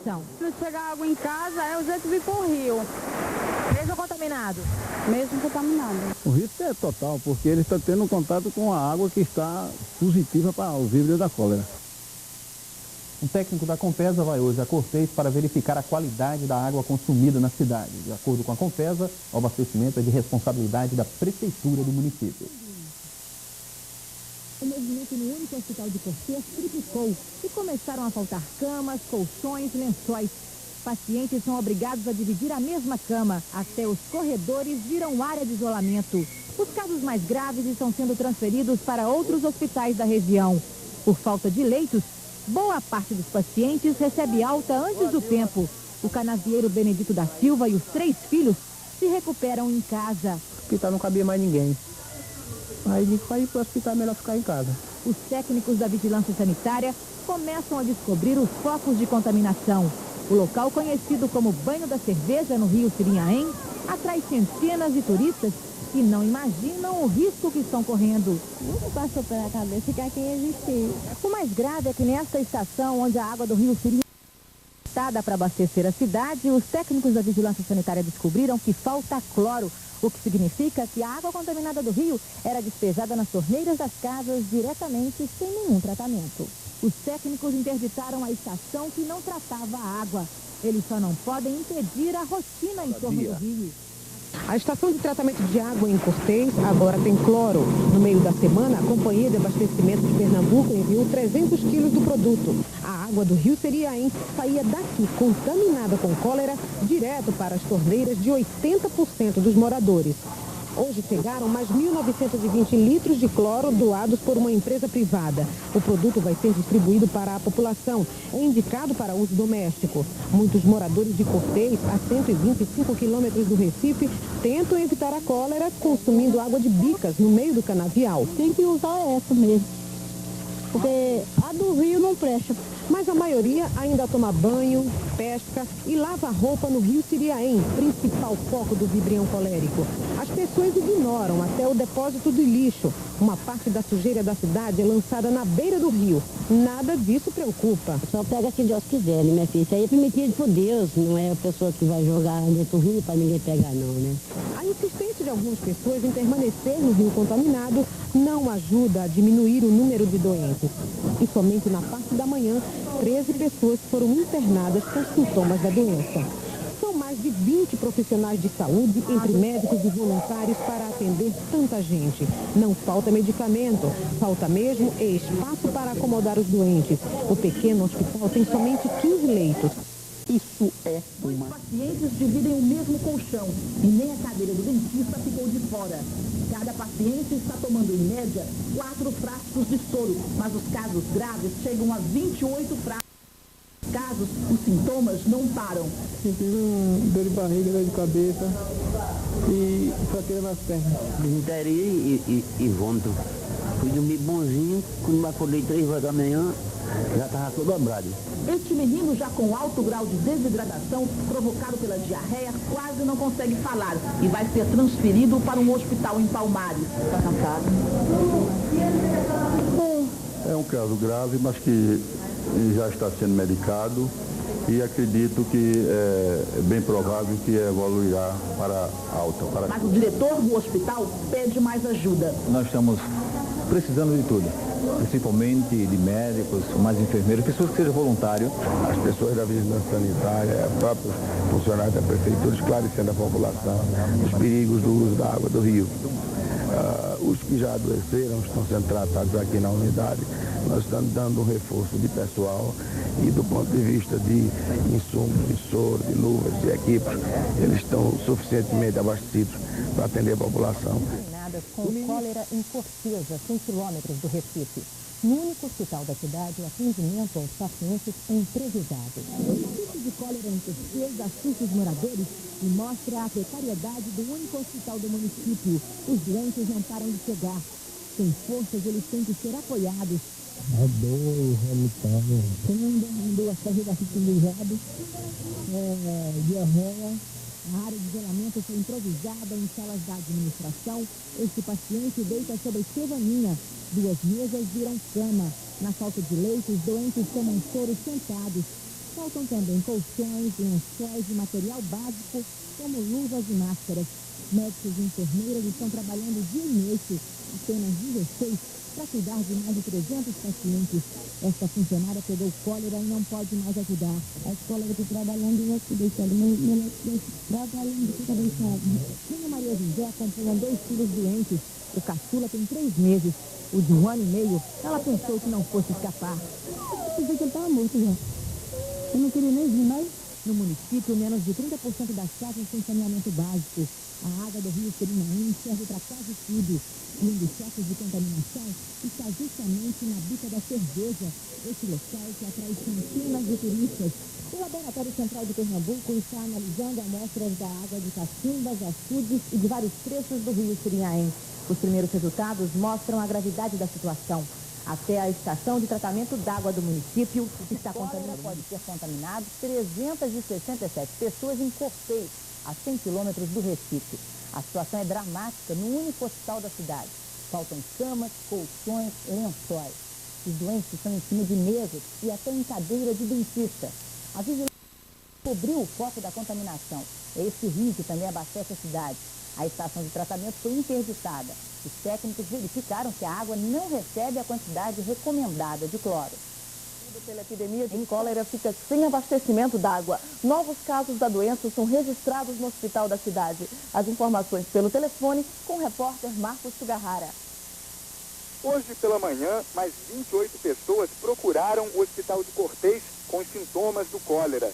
contaminação. Se chegar água em casa, é o jeito de ir para o rio. Mesmo contaminado? Mesmo contaminado. O risco é total, porque ele está tendo contato com a água que está positiva para o vírus da cólera. Um técnico da Compesa vai hoje a Cortês para verificar a qualidade da água consumida na cidade. De acordo com a Compesa, o abastecimento é de responsabilidade da prefeitura do município. O movimento no único hospital de Cortês triplicou e começaram a faltar camas, colchões e lençóis. Pacientes são obrigados a dividir a mesma cama. Até os corredores viram área de isolamento. Os casos mais graves estão sendo transferidos para outros hospitais da região. Por falta de leitos, boa parte dos pacientes recebe alta antes do tempo. O canavieiro Benedito da Silva e os 3 filhos se recuperam em casa. O hospital não cabia mais ninguém. Aí disse que para ir para o hospital é melhor ficar em casa. Os técnicos da Vigilância Sanitária começam a descobrir os focos de contaminação. O local, conhecido como Banho da Cerveja, no Rio Sirinhaém, atrai centenas de turistas que não imaginam o risco que estão correndo. Não passou pela cabeça que aqui existia. O mais grave é que nesta estação, onde a água do Rio Sirinhaém é tratada para abastecer a cidade, os técnicos da Vigilância Sanitária descobriram que falta cloro, o que significa que a água contaminada do rio era despejada nas torneiras das casas diretamente, sem nenhum tratamento. Os técnicos interditaram a estação que não tratava a água. Eles só não podem impedir a rotina em torno do rio. A estação de tratamento de água em Cortês agora tem cloro. No meio da semana, a Companhia de Abastecimento de Pernambuco enviou 300 quilos do produto. A água do Rio Sirinhaém saía daqui, contaminada com cólera, direto para as torneiras de 80% dos moradores. Hoje chegaram mais 1.920 litros de cloro doados por uma empresa privada. O produto vai ser distribuído para a população. É indicado para uso doméstico. Muitos moradores de Cortês, a 125 quilômetros do Recife, tentam evitar a cólera consumindo água de bicas no meio do canavial. Tem que usar essa mesmo, porque a do rio não presta. Mas a maioria ainda toma banho, pesca e lava roupa no Rio Sirinhaém, principal foco do vibrião colérico. As pessoas ignoram até o depósito de lixo. Uma parte da sujeira da cidade é lançada na beira do rio. Nada disso preocupa. Só pega se Deus quiser, né, minha filha? Isso aí é permitido por Deus, não é a pessoa que vai jogar dentro do rio para ninguém pegar, não, né? A insistência de algumas pessoas em permanecer no rio contaminado não ajuda a diminuir o número de doentes. E somente na parte da manhã, 13 pessoas foram internadas com sintomas da doença. São mais de 20 profissionais de saúde, entre médicos e voluntários, para atender tanta gente. Não falta medicamento, falta mesmo espaço para acomodar os doentes. O pequeno hospital tem somente 15 leitos. Isso é Os pacientes dividem o mesmo colchão e nem a cadeira do dentista ficou de fora. Cada paciente está tomando, em média, 4 frascos de soro, mas os casos graves chegam a 28 frascos. Casos, os sintomas não param. sentindo dor de barriga, dor de cabeça e fraqueza nas pernas. Desinteria e vômito. Fui dormir bonzinho, quando me acordei 3 horas da manhã, já estava todo dobrado. Este menino, já com alto grau de desidratação, provocado pela diarreia, quase não consegue falar e vai ser transferido para um hospital em Palmares. Está cansado? É um caso grave, mas que já está sendo medicado e acredito que é bem provável que evoluirá para alta. Mas o diretor do hospital pede mais ajuda. Nós estamos precisando de tudo, principalmente de médicos, mais enfermeiros, pessoas que sejam voluntários. As pessoas da vigilância sanitária, próprios funcionários da prefeitura, esclarecendo a população os perigos do uso da água do rio. Os que já adoeceram estão sendo tratados aqui na unidade. Nós estamos dando um reforço de pessoal e do ponto de vista de insumos, de soro, de luvas, de equipes, eles estão suficientemente abastecidos para atender a população. Com cólera em Cortês, a 100 quilômetros do Recife. No único hospital da cidade, o atendimento aos pacientes é improvisado. O pico de cólera em Cortês assusta os moradores e mostra a precariedade do único hospital do município. Os doentes não param de chegar. Sem forças, eles têm que ser apoiados. A dor, vomitando. Quando andou a barriga ficando diarreia. A área de isolamento foi improvisada em salas da administração. Este paciente deita sobre escrivaninha. 2 mesas viram cama. Na falta de leitos, os doentes tomam soro sentados. Faltam também colchões, lençóis e material básico, como luvas e máscaras. Médicos e enfermeiras estão trabalhando dia e noite, apenas 16, para cuidar de mais de 300 pacientes. Esta funcionária pegou cólera e não pode mais ajudar. A escola que está trabalhando e aqui deixando, meu trabalhando, fica deixado. Minha Maria José acompanha 2 filhos doentes. O caçula tem 3 meses. O de 1 ano e meio, ela pensou que não fosse escapar. Eu pensei que ele estava morto já. Eu não queria nem vir mais. No município, menos de 30% das casas têm saneamento básico. A água do rio Serinaim serve para quase tudo. E um dos focos de contaminação está justamente na Bica da Cerveja, esse local que atrai centenas de turistas. O Laboratório Central de Pernambuco está analisando amostras da água de cacimbas, açudes e de vários trechos do rio Serinaim. Os primeiros resultados mostram a gravidade da situação. Até a estação de tratamento d'água do município está contaminada. Pode ser contaminado 367 pessoas em Cortês, a 100 quilômetros do Recife. A situação é dramática no único hospital da cidade. Faltam camas, colchões, lençóis. Os doentes estão em cima de mesas e até em cadeira de dentista. A vigilância cobriu o foco da contaminação. É esse rio que também abastece a cidade. A estação de tratamento foi interditada. Os técnicos verificaram que a água não recebe a quantidade recomendada de cloro. Pela epidemia de cólera fica sem abastecimento d'água. Novos casos da doença são registrados no hospital da cidade. As informações pelo telefone com o repórter Marcos Sugarrara. Hoje pela manhã, mais 28 pessoas procuraram o hospital de Cortês com sintomas do cólera.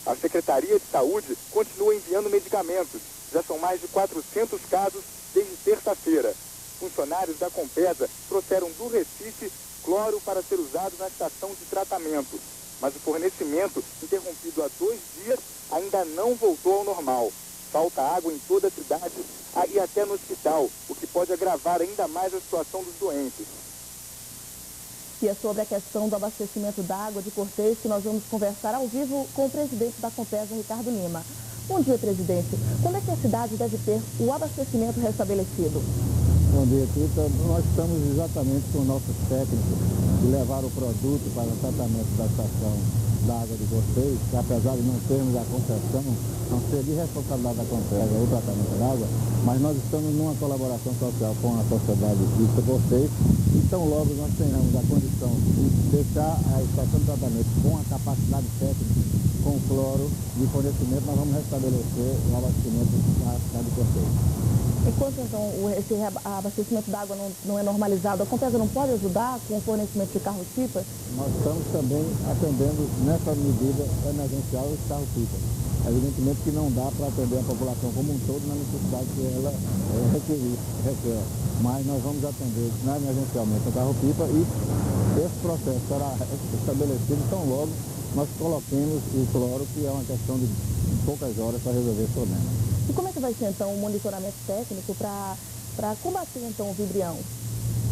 A Secretaria de Saúde continua enviando medicamentos. Já são mais de 400 casos desde terça-feira. Funcionários da Compesa trouxeram do Recife cloro para ser usado na estação de tratamento. Mas o fornecimento, interrompido há 2 dias, ainda não voltou ao normal. Falta água em toda a cidade e até no hospital, o que pode agravar ainda mais a situação dos doentes. E é sobre a questão do abastecimento da água de Cortês que nós vamos conversar ao vivo com o presidente da Compesa, Ricardo Lima. Bom dia, presidente. Quando é que a cidade deve ter o abastecimento restabelecido? Bom dia, Tita. Nós estamos exatamente com nossos técnicos que levaram o produto para o tratamento da estação da água de Cortês, que apesar de não termos a concessão, não ser de responsabilidade da Compesa o tratamento da água, mas nós estamos numa colaboração social com a sociedade de Cortês, então logo nós tenhamos a condição de deixar a estação de tratamento com a capacidade técnica, com cloro de fornecimento, nós vamos restabelecer o abastecimento da cidade de Cortês. Enquanto então esse abastecimento d'água não é normalizado, a Compesa não pode ajudar com o fornecimento de carro-pipa? Nós estamos também atendendo nessa medida emergencial os carro-pipa. Evidentemente que não dá para atender a população como um todo na necessidade que ela requer. Mas nós vamos atender emergencialmente o carro-pipa e esse processo será estabelecido tão logo nós coloquemos o cloro, que é uma questão de poucas horas para resolver esse problema. E como é que vai ser então o monitoramento técnico para combater então o vibrião?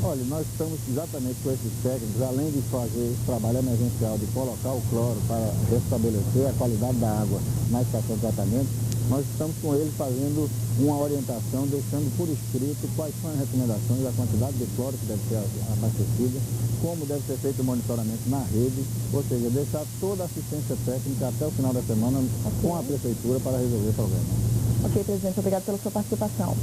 Olha, nós estamos exatamente com esses técnicos, além de fazer esse trabalho emergencial de colocar o cloro para restabelecer a qualidade da água na estação de tratamento, nós estamos com eles fazendo uma orientação, deixando por escrito quais são as recomendações, a quantidade de cloro que deve ser abastecida, como deve ser feito o monitoramento na rede, ou seja, deixar toda a assistência técnica até o final da semana com a prefeitura para resolver o problema. Ok, presidente, obrigado pela sua participação.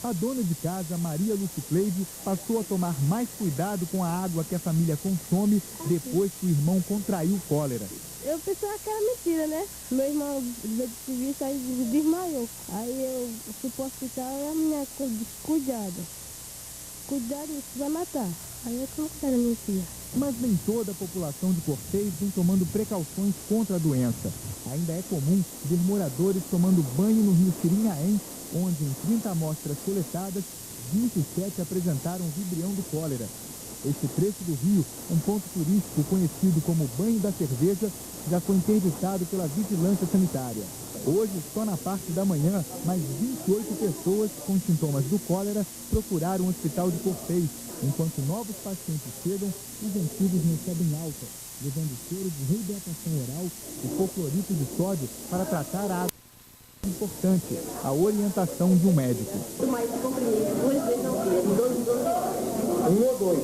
A dona de casa, Maria Lucicleide, passou a tomar mais cuidado com a água que a família consome depois que o irmão contraiu cólera. Eu pensava que era mentira, né? Meu irmão veio sair e desmaiou. Aí eu fui pro hospital e a minha coisa disse, cuidado, isso vai matar. Aí eu tô com a minha filha. Mas nem toda a população de Cortês vem tomando precauções contra a doença. Ainda é comum ver moradores tomando banho no rio Serinaim, onde em 30 amostras coletadas, 27 apresentaram vibrião do cólera. Este trecho do rio, um ponto turístico conhecido como Banho da Cerveja, já foi interditado pela Vigilância Sanitária. Hoje, só na parte da manhã, mais 28 pessoas com sintomas do cólera procuraram o hospital de Cortês. Enquanto novos pacientes chegam, os antigos recebem alta, levando soro de reidratação oral e hipoclorito de sódio para tratar a água. Importante, a orientação de um médico. Mas comprimido 2 vezes ao dia, de 12 em 12 horas. 1 ou 2?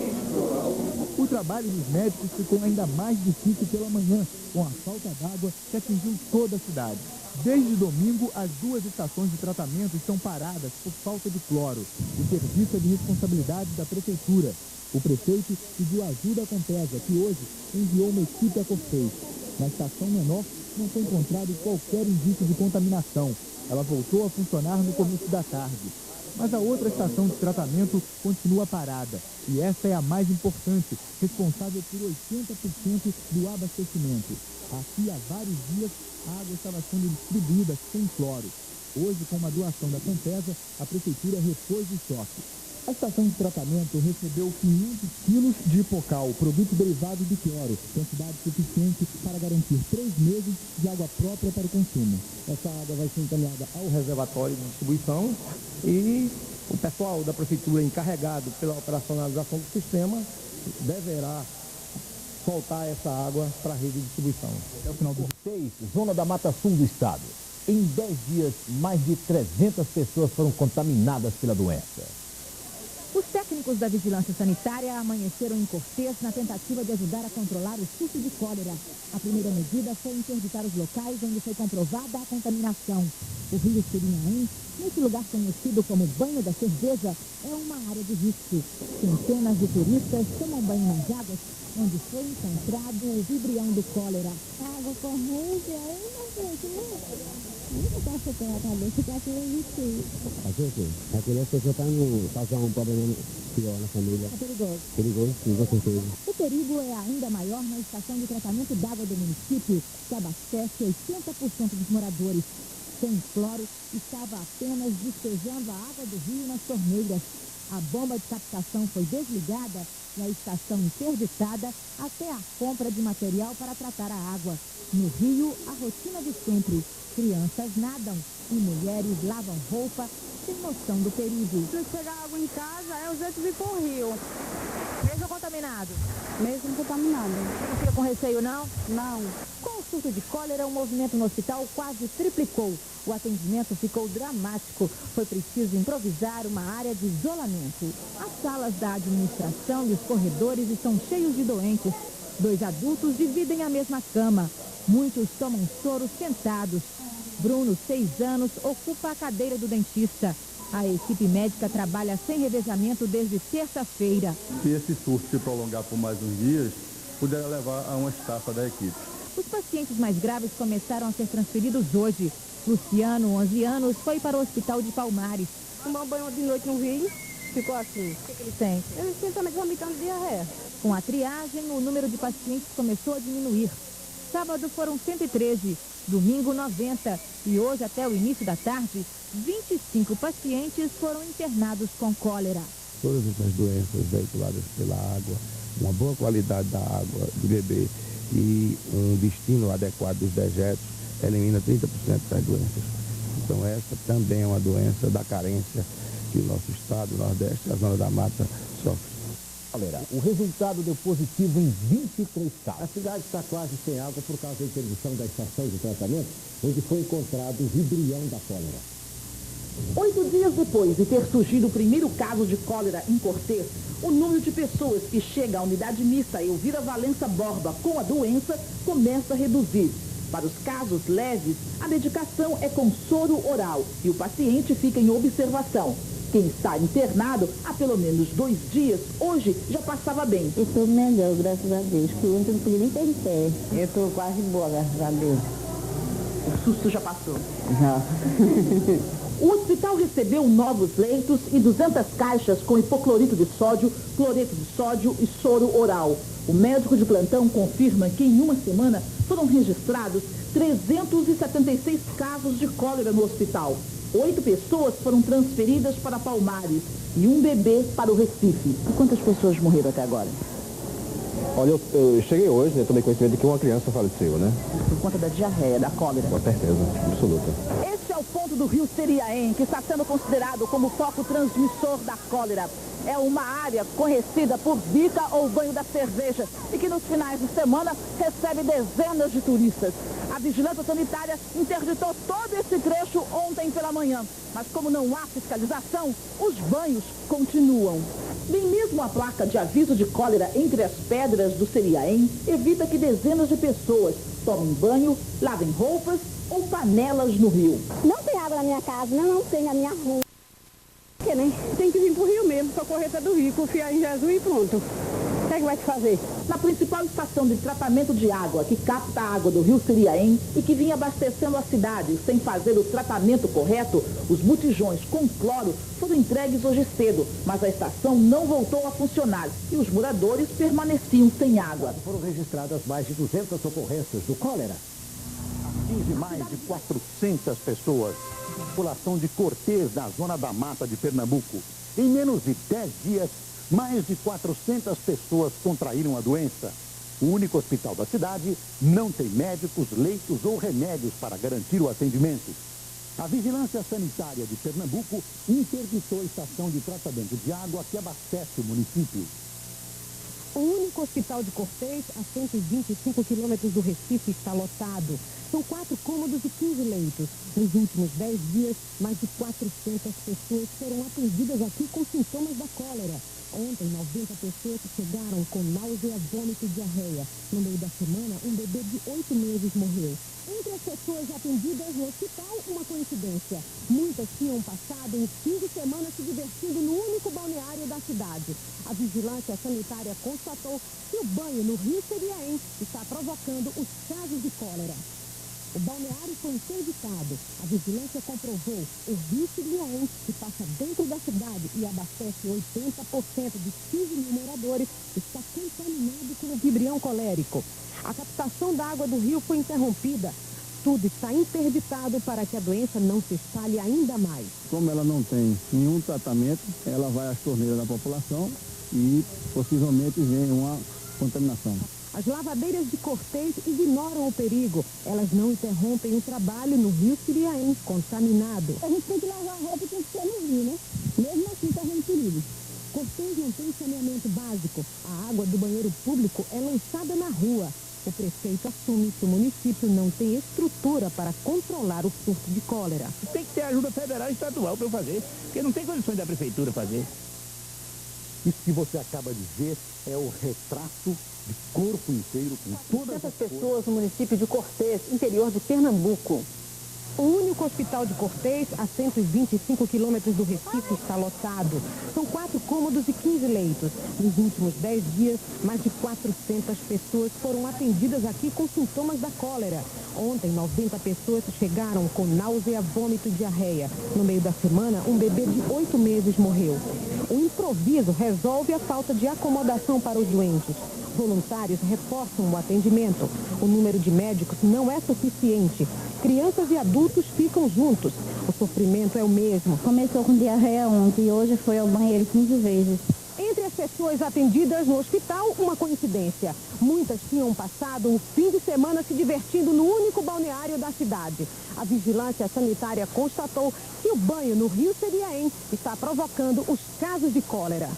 O O trabalho dos médicos ficou ainda mais difícil pela manhã, com a falta d'água que atingiu toda a cidade. Desde domingo, as 2 estações de tratamento estão paradas por falta de cloro. O serviço é de responsabilidade da prefeitura. O prefeito pediu ajuda à Compesa, que hoje enviou uma equipe a Cortês. Na estação menor, não foi encontrado qualquer indício de contaminação. Ela voltou a funcionar no começo da tarde. Mas a outra estação de tratamento continua parada. E essa é a mais importante, responsável por 80% do abastecimento. Aqui, há vários dias, a água estava sendo distribuída sem cloro. Hoje, com uma doação da Compesa, a prefeitura repôs o estoque. A estação de tratamento recebeu 500 quilos de hipocal, produto derivado de cloro, quantidade suficiente para garantir 3 meses de água própria para o consumo. Essa água vai ser encaminhada ao reservatório de distribuição e o pessoal da prefeitura encarregado pela operacionalização do sistema deverá soltar essa água para a rede de distribuição. Até o final do Cortês, zona da Mata Sul do estado. Em 10 dias, mais de 300 pessoas foram contaminadas pela doença. Os técnicos da Vigilância Sanitária amanheceram em Cortês na tentativa de ajudar a controlar o surto de cólera. A primeira medida foi interditar os locais onde foi comprovada a contaminação. O rio Sirinhaém, nesse lugar conhecido como Banho da Cerveja, é uma área de risco. Centenas de turistas tomam banho nas águas onde foi encontrado o vibrião do cólera. Água corrente, aí não sei, não posso ter a cabeça que aquilo existe. Fazer o quê? É por isso que eu estou causando um problema pior na família. É perigoso. Perigoso, sim, com certeza. O perigo é ainda maior na estação de tratamento d'água do município, que abastece 80% dos moradores. Sem cloro, estava apenas despejando a água do rio nas torneiras. A bomba de captação foi desligada e a estação interditada até a compra de material para tratar a água. No rio, a rotina de sempre. Crianças nadam e mulheres lavam roupa sem noção do perigo. Se chegar água em casa, é o jeito de ir para o rio. Mesmo contaminado? Mesmo contaminado. Não fica com receio, não? Não. Com o surto de cólera, o movimento no hospital quase triplicou. O atendimento ficou dramático. Foi preciso improvisar uma área de isolamento. As salas da administração e os corredores estão cheios de doentes. 2 adultos dividem a mesma cama. Muitos tomam soro sentados. Bruno, 6 anos, ocupa a cadeira do dentista. A equipe médica trabalha sem revezamento desde terça-feira. Se esse surto se prolongar por mais uns dias, poderá levar a uma estafa da equipe. Os pacientes mais graves começaram a ser transferidos hoje. Luciano, 11 anos, foi para o hospital de Palmares. Tomou banho de noite no rio, ficou assim. O que ele sente? Ele sente também vomitando diarreia. Com a triagem, o número de pacientes começou a diminuir. Sábado foram 113, domingo 90 e hoje, até o início da tarde, 25 pacientes foram internados com cólera. Todas essas doenças veiculadas pela água, uma boa qualidade da água de beber e um destino adequado dos dejetos elimina 30% das doenças. Então essa também é uma doença da carência que o nosso estado, o Nordeste, a Zona da Mata sofre. O resultado deu positivo em 23 casos. A cidade está quase sem água por causa da interdição da estação de tratamento, onde foi encontrado o vibrião da cólera. 8 dias depois de ter surgido o primeiro caso de cólera em Cortês, o número de pessoas que chega à unidade mista Elvira Valença Borba com a doença começa a reduzir. Para os casos leves, a medicação é com soro oral e o paciente fica em observação. Quem está internado há pelo menos 2 dias, hoje já passava bem. Eu estou melhor, graças a Deus, que ontem eu não podia nem ter em pé. Eu estou quase boa, graças a Deus. O susto já passou? Já. O hospital recebeu novos leitos e 200 caixas com hipoclorito de sódio, cloreto de sódio e soro oral. O médico de plantão confirma que em uma semana foram registrados 376 casos de cólera no hospital. 8 pessoas foram transferidas para Palmares e um bebê para o Recife. E quantas pessoas morreram até agora? Olha, eu cheguei hoje, tomei conhecimento de que uma criança faleceu, né? Por conta da diarreia, da cólera. Com certeza, absoluta. Este é o ponto do rio Seriaém, que está sendo considerado como foco transmissor da cólera. é uma área conhecida por bica ou banho da cerveja e que nos finais de semana recebe dezenas de turistas. A Vigilância Sanitária interditou todo esse trecho ontem pela manhã, mas como não há fiscalização, os banhos continuam. Nem mesmo a placa de aviso de cólera entre as pedras do Seriaém evita que dezenas de pessoas tomem banho, lavem roupas ou panelas no rio. Não tem água na minha casa, não tem na minha rua. Porque, né? Tem que vir pro rio mesmo, socorrer do rio, confiar em Jesus e pronto. O que é que vai te fazer? Na principal estação de tratamento de água, que capta a água do rio Seriaém e que vinha abastecendo a cidade sem fazer o tratamento correto, os botijões com cloro foram entregues hoje cedo, mas a estação não voltou a funcionar e os moradores permaneciam sem água. Foram registradas mais de 200 ocorrências do cólera. Atinge mais de 400 pessoas. População de Cortês, na zona da Mata de Pernambuco. Em menos de 10 dias, mais de 400 pessoas contraíram a doença. O único hospital da cidade não tem médicos, leitos ou remédios para garantir o atendimento. A Vigilância Sanitária de Pernambuco interditou a estação de tratamento de água que abastece o município. O único hospital de Cortês, a 125 quilômetros do Recife, está lotado. São 4 cômodos e 15 leitos. Nos últimos 10 dias, mais de 400 pessoas foram atendidas aqui com sintomas da cólera. Ontem, 90 pessoas chegaram com náusea, vômito e diarreia. No meio da semana, um bebê de 8 meses morreu. Entre as pessoas atendidas no hospital, uma coincidência. Muitas tinham passado um fim de semana se divertindo no único balneário da cidade. A Vigilância Sanitária constatou que o banho no rio Seriaém está provocando os casos de cólera. O balneário foi interditado. A vigilância comprovou o rio Seriaém, que passa dentro da cidade e abastece 80% dos 15 mil moradores, está contaminado com o vibrião colérico. A captação da água do rio foi interrompida. Tudo está interditado para que a doença não se espalhe ainda mais. Como ela não tem nenhum tratamento, ela vai às torneiras da população e possivelmente vem uma contaminação. As lavadeiras de Cortês ignoram o perigo. Elas não interrompem o trabalho no rio Seriaém, contaminado. A gente tem que lavar a roupa e tem que ser no rio, né? Mesmo assim, está vendo perigo. Cortês não tem saneamento básico. A água do banheiro público é lançada na rua. O prefeito assume que o município não tem estrutura para controlar o surto de cólera. Tem que ter ajuda federal e estadual para eu fazer, porque não tem condições da prefeitura fazer. Isso que você acaba de ver é o retrato de corpo inteiro com todas as pessoas no município de Cortês, interior de Pernambuco. O único hospital de Cortês, a 125 quilômetros do Recife, está lotado. São 4 cômodos e 15 leitos. Nos últimos 10 dias, mais de 400 pessoas foram atendidas aqui com sintomas da cólera. Ontem, 90 pessoas chegaram com náusea, vômito e diarreia. No meio da semana, um bebê de 8 meses morreu. O improviso resolve a falta de acomodação para os doentes. Voluntários reforçam o atendimento. O número de médicos não é suficiente. Crianças e adultos ficam juntos. O sofrimento é o mesmo. Começou com diarreia ontem e hoje foi ao banheiro 15 vezes. Entre as pessoas atendidas no hospital, uma coincidência. Muitas tinham passado o fim de semana se divertindo no único balneário da cidade. A Vigilância Sanitária constatou que o banho no rio Seriaém está provocando os casos de cólera.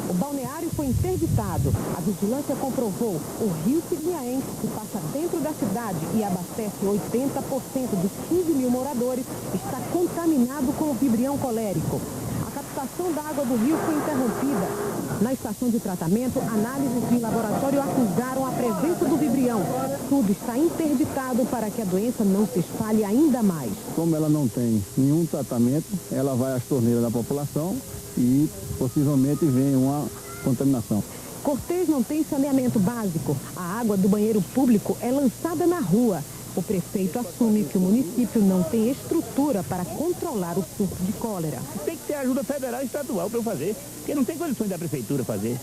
O balneário foi interditado. A vigilância comprovou o rio Seriaém, que passa dentro da cidade e abastece 80% dos 15 mil moradores, está contaminado com o vibrião colérico. A captação da água do rio foi interrompida. Na estação de tratamento, análises de laboratório acusaram a presença do vibrião. Tudo está interditado para que a doença não se espalhe ainda mais. Como ela não tem nenhum tratamento, ela vai às torneiras da população e possivelmente vem uma contaminação. Cortês não tem saneamento básico. A água do banheiro público é lançada na rua. O prefeito assume que o município não tem estrutura para controlar o surto de cólera. Tem que ter ajuda federal e estadual para eu fazer, porque não tem condições da prefeitura fazer.